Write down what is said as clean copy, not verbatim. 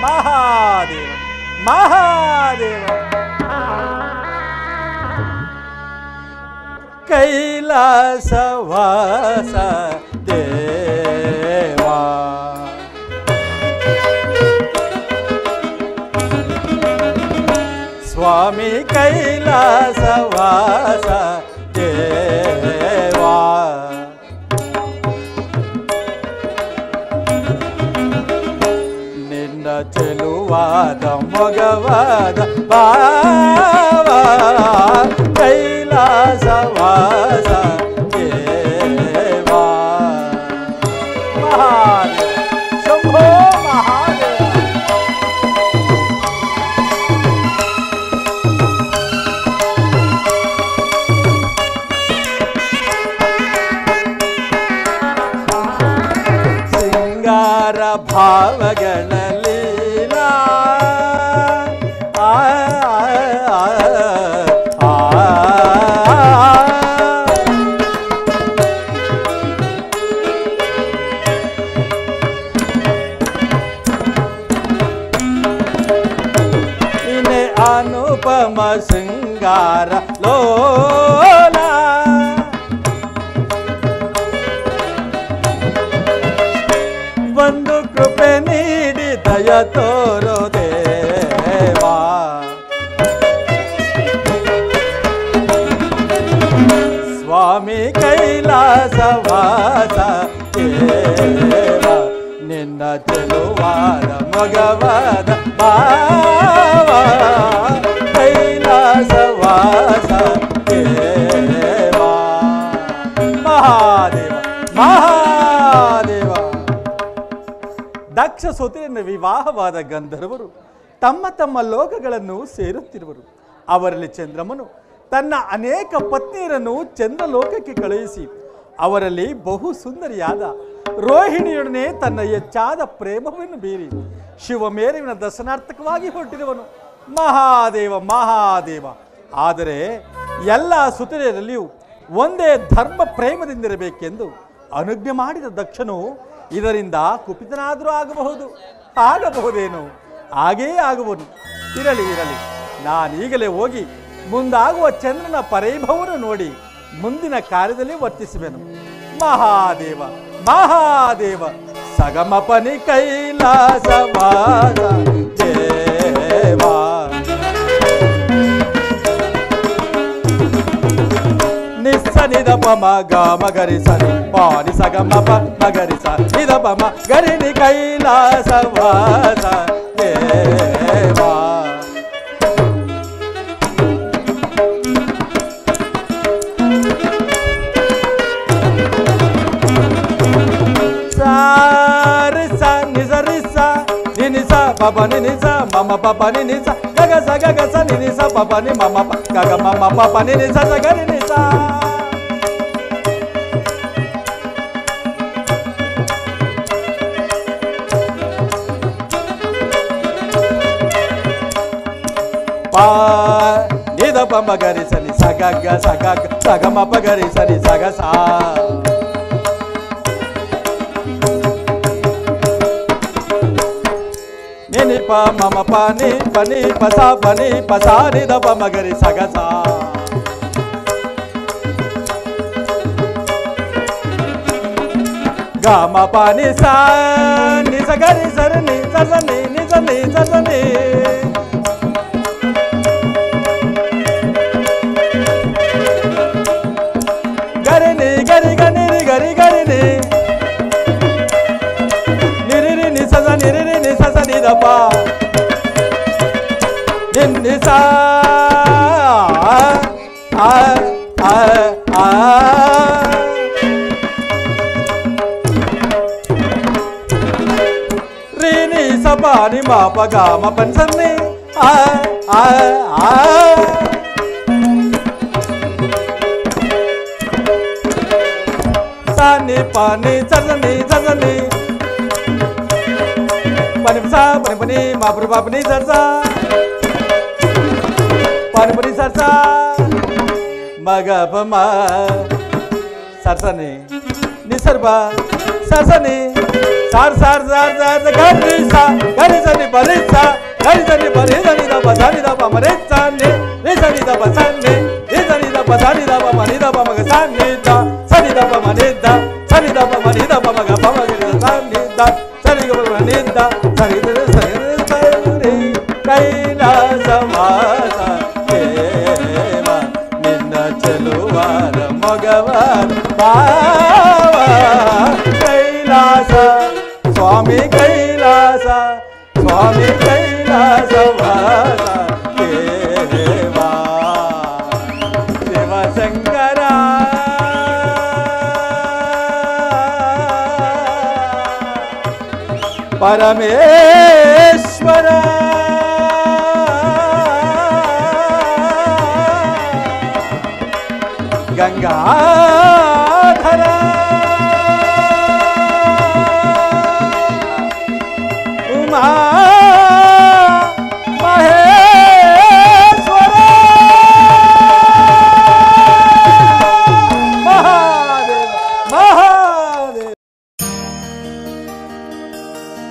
ಮಹಾದೇವ ಮಹಾದೇವ ಕೈಲಾಸವಾಸ ದೇವಾ ಸ್ವಾಮಿ ಕೈಲಾಸವಾಸ ದೇವಾ ನಿನ್ನ ಚೆಲುವಾದ ಮಗವಾದ ಭಾವ ಕೈಲಾಸವಾಸ ದೇವಾ ಮಹಾದೇವ ಶಂಭೋ ಮಹಾದೇವ ಸಿಂಗಾರ ಭಾವಗಳ ಲೀಲಾ ಇನೆ ಅನುಪಮ ಸಿಂಗಾರ ಲೋಲಾ ಒಂದು ಕೃಪೆ ನೀಡಿ ದಯ ತೋರೋ ದೇವಾ ಸ್ವಾಮಿ ಕೈಲಾಸವಾಸ ದೇವಾ ನಿನ್ನ ಚೆಲುವಾದ ಮಗವಾದ ಭಾವ ಕೈಲಾಸವಾಸ ದೇವಾ ಮಹಾದೇವ ಮಹಾದೇವ ದಕ್ಷ ಸುತನಿಂದ ವಿವಾಹವಾದ ಗಂಧರ್ವರು ತಮ್ಮ ತಮ್ಮ ಲೋಕಗಳನ್ನು ಸೇರುತ್ತಿರುವರು. ಅವರಲ್ಲಿ ಚಂದ್ರಮನು ತನ್ನ ಅನೇಕ ಪತ್ನಿಯರನ್ನು ಚಂದ್ರಲೋಕಕ್ಕೆ ಕಳುಹಿಸಿ ಅವರಲ್ಲಿ ಬಹು ಸುಂದರಿಯಾದ ರೋಹಿಣಿಯೊಡನೆ ತನ್ನ ಹೆಚ್ಚಾದ ಪ್ರೇಮವನ್ನು ಬೀರಿ ಶಿವಮೇರುವಿನ ದರ್ಶನಾರ್ಥಕವಾಗಿ ಹೊರಟಿರುವನು ಮಹಾದೇವ ಮಹಾದೇವ. ಆದರೆ ಎಲ್ಲ ಸುತರಿಯರಲ್ಲಿಯೂ ಒಂದೇ ಧರ್ಮ ಪ್ರೇಮದಿಂದಿರಬೇಕೆಂದು ಅನುಜ್ಞೆ ಮಾಡಿದ ದಕ್ಷನು ಇದರಿಂದ ಕುಪಿತನಾದರೂ ಆಗಬಹುದೇನೋ ಹಾಗೇ ಆಗುವನು. ಇರಲಿ ನಾನೀಗಲೇ ಹೋಗಿ ಮುಂದಾಗುವ ಚಂದ್ರನ ಪರಿಭವವನ್ನು ನೋಡಿ ಮುಂದಿನ ಕಾರ್ಯದಲ್ಲಿ ವರ್ತಿಸುವೆನು. ಮಹಾದೇವ ಮಹಾದೇವ ಸಗಮಪನಿ ಕೈಲಾಸವಾಸ ದೇವಾ ನಿಸ್ಸನಿದ ಪಮ ಗಾಮ ಗರಿ ಸನಿ ಪಾನಿ ಸಗಮ ಮಗರಿ ಸ ನಿದ ಪಮ ಗರಿನಿ ಕೈಲಾಸವಾಸ ದೇವಾ ಸಾರಿ ಸ ನಿಜ ರಿಸ ನಿನಿ ಸ ಪಪ ನಿನಿ ಸ ಮಮ ಪಪ ನಿನಿ ಸ ಗಗ ಸ ನಿನಿ ಸ ಪಪ ನಿ ಮಮ ಗಗ ಮಮ ಪಪ ನಿನಿ ಸ ಗರಿ ನಿ ಸ ಪಾ ನಿದ ಪಮ ಗರಿ ಸನಿ ಸ ಗಗ ಸಗ ಮಪ ಗರಿ ಸನಿ ಸಗ ಸಾ ನಿನಿ ಪ ಮಮ ಪನಿ ಪನಿ ಪಸಾ ನಿದ ಪಮ ಗರಿ ಸಗ ಸಾ ಗಾಮ ಪಾನಿ ಸಾ ನಿ ಸ ಗರಿ ಸರ್ ನಿ ಸ ನಿ ನಿ ಸ ನಿ ಸ ನಿ ಗರಿ ನಿ ಗರಿ ಗನಿ ರಿ ಗರಿ ಗರಿ ನಿ ನಿರಿ ರಿ ನಿ ಸ ನಿರಿ ರಿ ನಿ ಸ ನಿ ದ ಪ ನಿ ಸ ರಿ ನಿ ಸ ಪ ನಿ ಮ ಪ ಗ ಮ ಪ ಸ ನಿ सा नि प नि स स नि पनिसा पनिपनी मापुर बापनी सरसा पनिपनी सरसा मगपमा सरसनी निसर्बा सरसनी सार सार सार सार गरिसा गरिसनी बलिसा गरिसनी बलिसनी द बसानी द पमरेसा नि निसनी द बसानी निसनी द बसानी द पमनी द पमगसानी द सनी द पमनी द सनी द पमनी द पमग पमग सानी द सनी द पमनी द सनी द सनी कैलासवास देवा निन्न ಚೆಲುವಾರ ಮಗವಾರ ಬಾವ ಕೈಲಾಸ ಸ್ವಾಮಿ ಕೈಲಾಸ ಸ್ವಾಮಿ ಕೈಲಾಸವಾಸ ದೇವಾ ಶಿವಶಂಕರ ಪರಮೇಶ್ವರ गंगाधर उमा